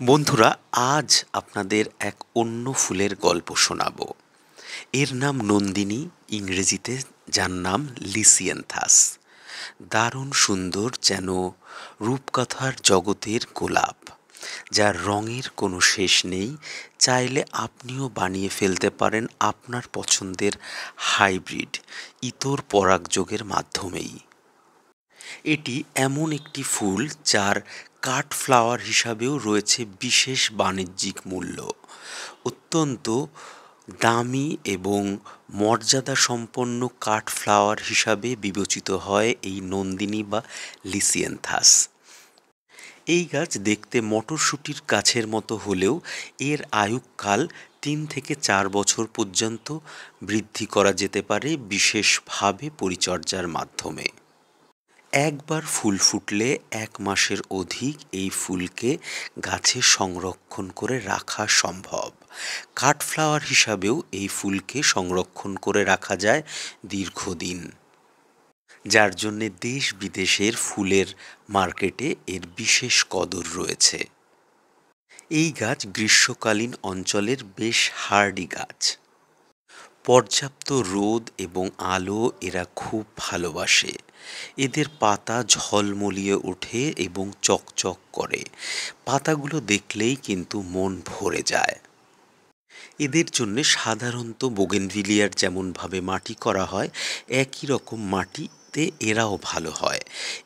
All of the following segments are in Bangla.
বন্ধুরা, আজ আপনাদের এক অন্য ফুলের গল্প শোনাবো। এর নাম নন্দিনী, ইংরেজিতে যার নাম লিসিয়ানথাস। দারুণ সুন্দর, যেন রূপকথার জগতের গোলাপ, যার রঙের কোনো শেষ নেই। চাইলে আপনিও বানিয়ে ফেলতে পারেন আপনার পছন্দের হাইব্রিড ইতর পরাগযোগের মাধ্যমেই। এটি এমন একটি ফুল যার কাট ফ্লাওয়ার হিসাবেও রয়েছে বিশেষ বাণিজ্যিক মূল্য। অত্যন্ত দামি এবং মর্যাদা সম্পন্ন কাট ফ্লাওয়ার হিসাবে বিবেচিত হয় এই নন্দিনী বা লিসিয়ানথাস। এই গাছ দেখতে মটরশুঁটির গাছের মতো হলেও এর আয়ুকাল 3 থেকে 4 বছর পর্যন্ত বৃদ্ধি করা যেতে পারে বিশেষভাবে পরিচর্যার মাধ্যমে। একবার ফুল ফুটলে 1 মাসের অধিক এই ফুলকে গাছে সংরক্ষণ করে রাখা সম্ভব। কাঠফ্লাওয়ার হিসাবেও এই ফুলকে সংরক্ষণ করে রাখা যায় দীর্ঘদিন, যার জন্যে দেশ বিদেশের ফুলের মার্কেটে এর বিশেষ কদর রয়েছে। এই গাছ গ্রীষ্মকালীন অঞ্চলের বেশ হার্ডি গাছ। পর্যাপ্ত রোদ এবং আলো এরা খুব ভালোবাসে। এদের পাতা ঝলমলিয়ে ওঠে এবং চকচক করে। পাতাগুলো দেখলেই কিন্তু মন ভরে যায়। এদের জন্যে সাধারণত বোগেনভিলিয়ার যেমনভাবে মাটি করা হয়, একই রকম মাটিতে এরাও ভালো হয়।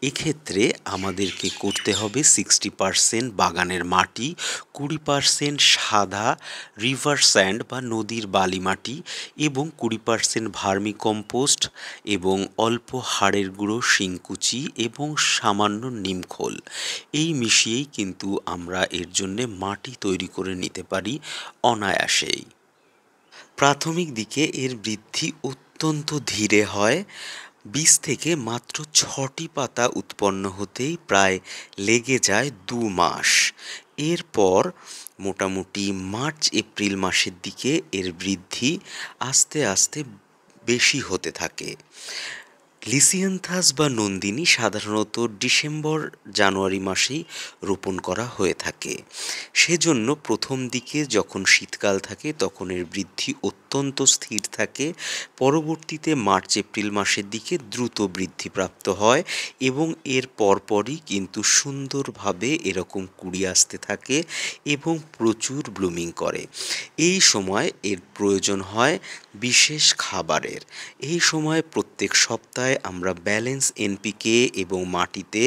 এক্ষেত্রে আমাদেরকে করতে হবে 60% বাগানের মাটি, 20% সাদা রিভার স্যান্ড বা নদীর বালি মাটি এবং 20% ভার্মি কম্পোস্ট এবং অল্প হাড়ের গুঁড়ো, শিংকুচি এবং সামান্য নিমখোল। এই মিশিয়েই কিন্তু আমরা এর জন্যে মাটি তৈরি করে নিতে পারি অনায়াসেই। প্রাথমিক দিকে এর বৃদ্ধি অত্যন্ত ধীরে হয়। বীজ থেকে মাত্র 6টি পাতা উৎপন্ন হতেই প্রায় লেগে যায় 2 মাস। এরপর মোটামুটি মার্চ-এপ্রিল মাসের দিকে এর বৃদ্ধি আস্তে আস্তে বেশি হতে থাকে। লিসিয়ানথাস বা নন্দিনী সাধারণত ডিসেম্বর-জানুয়ারি মাসেই রোপণ করা হয়ে থাকে। সেজন্য প্রথম দিকে যখন শীতকাল থাকে তখন এর বৃদ্ধি অত্যন্ত স্থির থাকে। পরবর্তীতে মার্চ-এপ্রিল মাসের দিকে দ্রুত বৃদ্ধিপ্রাপ্ত হয় এবং এর পরপরই কিন্তু সুন্দরভাবে এরকম কুঁড়ি আসতে থাকে এবং প্রচুর ব্লুমিং করে। এই সময় এর প্রয়োজন হয় বিশেষ খাবারের। এই সময় প্রত্যেক সপ্তাহে আমরা ব্যালেন্স এনপিকে এবং মাটিতে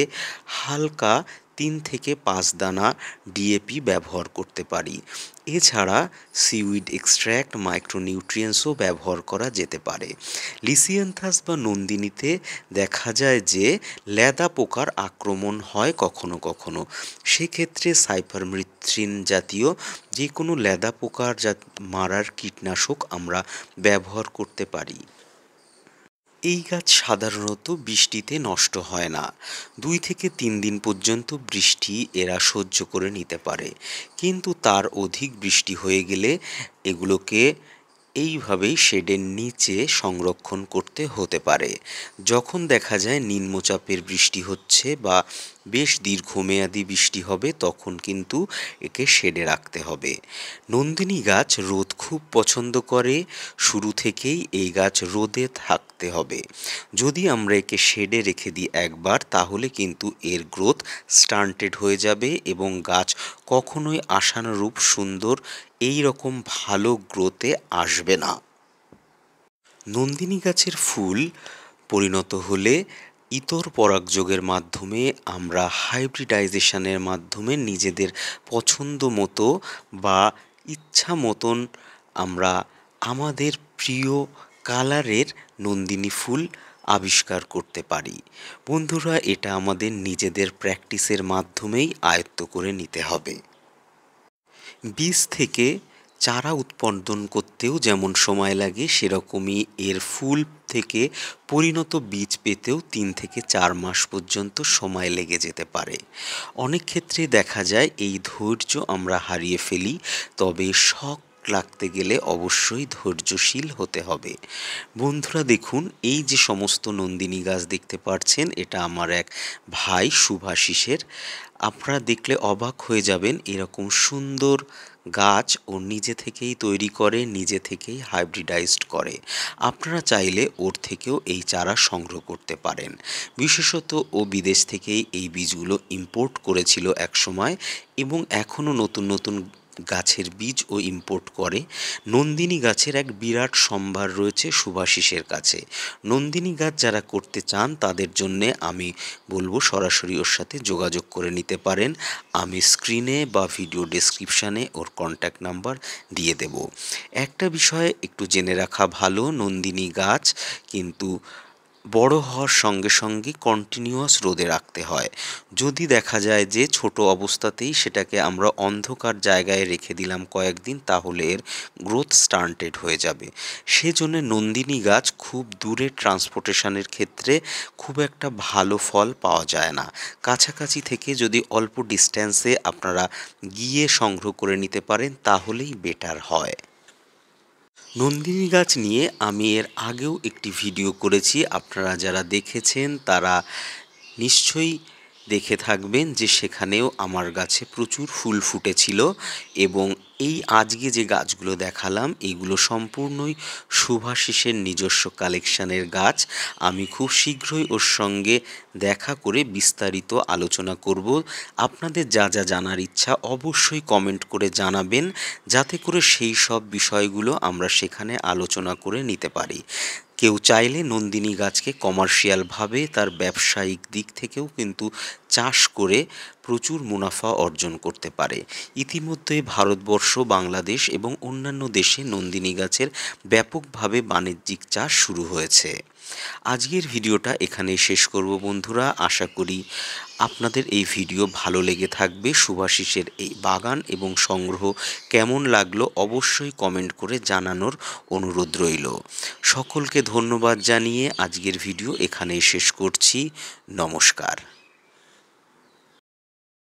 হালকা 3 থেকে 5 দানা ডিএপি ব্যবহার করতে পারি। এছাড়া সিউইড এক্সট্র্যাক্ট, মাইক্রোনিউট্রিয়েন্টসও ব্যবহার করা যেতে পারে। লিসিয়ানথাস বা নন্দিনীতে দেখা যায় যে লেদা পোকার আক্রমণ হয় কখনো কখনো। সেক্ষেত্রে সাইপারমেথ্রিন জাতীয় যে কোনো লেদা পোকার মারার কীটনাশক আমরা ব্যবহার করতে পারি। এই গাছ সাধারণত বৃষ্টিতে নষ্ট হয় না। 2 থেকে 3 দিন পর্যন্ত বৃষ্টি এরা সহ্য করে নিতে পারে, কিন্তু তার অধিক বৃষ্টি হয়ে গেলে এগুলোকে এইভাবেই শেডের নিচে সংরক্ষণ করতে হতে পারে। যখন দেখা যায় নিম্নচাপের বৃষ্টি হচ্ছে বা বেশ দীর্ঘমেয়াদী বৃষ্টি হবে তখন কিন্তু একে শেডে রাখতে হবে। নন্দিনী গাছ রোদ খুব পছন্দ করে। শুরু থেকেই এই গাছ রোদে থাকতে হবে। যদি আমরা একে শেডে রেখে দিই একবার, তাহলে কিন্তু এর গ্রোথ স্টান্টেড হয়ে যাবে এবং গাছ কখনোই আশানুরূপ সুন্দর এই রকম ভালো গ্রোথে আসবে না। নন্দিনী গাছের ফুল পরিণত হলে ইতর পরাগযোগের মাধ্যমে আমরা হাইব্রিডাইজেশনের মাধ্যমে নিজেদের পছন্দ মতো বা ইচ্ছা মতন আমরা আমাদের প্রিয় কালারের নন্দিনী ফুল আবিষ্কার করতে পারি। বন্ধুরা, এটা আমাদের নিজেদের প্র্যাকটিসের মাধ্যমেই আয়ত্ত করে নিতে হবে। বীজ থেকে চারা উৎপাদন করতেও যেমন সময় লাগে, সেরকমই এর ফুল থেকে পরিণত বীজ পেতেও 3 থেকে 4 মাস পর্যন্ত সময় লেগে যেতে পারে। অনেক ক্ষেত্রে দেখা যায় এই ধৈর্য আমরা হারিয়ে ফেলি, তবে শখ লাগতে গেলে অবশ্যই ধৈর্যশীল হতে হবে। বন্ধুরা দেখুন, এই যে সমস্ত নন্দিনী গাছ দেখতে পাচ্ছেন, এটা আমার এক ভাই শুভাশিসের। আপনারা দেখলে অবাক হয়ে যাবেন, এরকম সুন্দর গাছ ও নিজে থেকেই তৈরি করে, নিজে থেকেই হাইব্রিডাইজড করে। আপনারা চাইলে ওর থেকেও এই চারা সংগ্রহ করতে পারেন। বিশেষত ও বিদেশ থেকেই এই বীজগুলো ইম্পোর্ট করেছিল একসময়, এবং এখনও নতুন নতুন গাছের বীজ ও ইম্পোর্ট করে। নন্দিনী গাছের এক বিরাট সম্ভার রয়েছে শুভাশিসের কাছে। নন্দিনী গাছ যারা করতে চান তাদের জন্যে আমি বলবো সরাসরি ওর সাথে যোগাযোগ করে নিতে পারেন। আমি স্ক্রিনে বা ভিডিও ডেসক্রিপশানে ওর কন্ট্যাক্ট নাম্বার দিয়ে দেব। একটা বিষয় একটু জেনে রাখা ভালো, নন্দিনী গাছ কিন্তু বড় হওয়ার সঙ্গে সঙ্গে কন্টিনিউয়াস রোদে রাখতে হয়। যদি দেখা যায় যে ছোট অবস্থাতেই সেটাকে আমরা অন্ধকার জায়গায় রেখে দিলাম কয়েকদিন, তাহলে এর গ্রোথ স্টান্টেড হয়ে যাবে। সেজন্য নন্দিনী গাছ খুব দূরে ট্রান্সপোর্টেশনের ক্ষেত্রে খুব একটা ভালো ফল পাওয়া যায় না। কাছাকাছি থেকে যদি অল্প ডিস্ট্যান্সে আপনারা গিয়ে সংগ্রহ করে নিতে পারেন তাহলেই বেটার হয়। নন্দিনী গাছ নিয়ে আমি এর আগেও একটি ভিডিও করেছি, আপনারা যারা দেখেছেন তারা নিশ্চয়ই দেখে থাকবেন যে সেখানেও আমার গাছে প্রচুর ফুল ফুটেছিল। এবং এই আজকে যে গাছগুলো দেখালাম এইগুলো সম্পূর্ণই শুভাশিসের নিজস্ব কালেকশানের গাছ। আমি খুব শীঘ্রই ওর সঙ্গে দেখা করে বিস্তারিত আলোচনা করব। আপনাদের যা যা জানার ইচ্ছা অবশ্যই কমেন্ট করে জানাবেন, যাতে করে সেই সব বিষয়গুলো আমরা সেখানে আলোচনা করে নিতে পারি। কেউ চাইলে নন্দিনী গাছকে কমার্শিয়ালভাবে তার ব্যবসায়িক দিক থেকেও কিন্তু চাষ করে প্রচুর মুনাফা অর্জন করতে পারে। ইতিমধ্যে ভারতবর্ষ, বাংলাদেশ এবং অন্যান্য দেশে নন্দিনী গাছের ব্যাপকভাবে বাণিজ্যিক চাষ শুরু হয়েছে। আজকের ভিডিওটা এখানেই শেষ করব বন্ধুরা। আশা করি আপনাদের এই ভিডিও ভালো লেগে থাকবে। শুভাশিসের এই বাগান এবং সংগ্রহ কেমন লাগলো অবশ্যই কমেন্ট করে জানানোর অনুরোধ রইল। সকলকে ধন্যবাদ জানিয়ে আজকের ভিডিও এখানেই শেষ করছি। নমস্কার।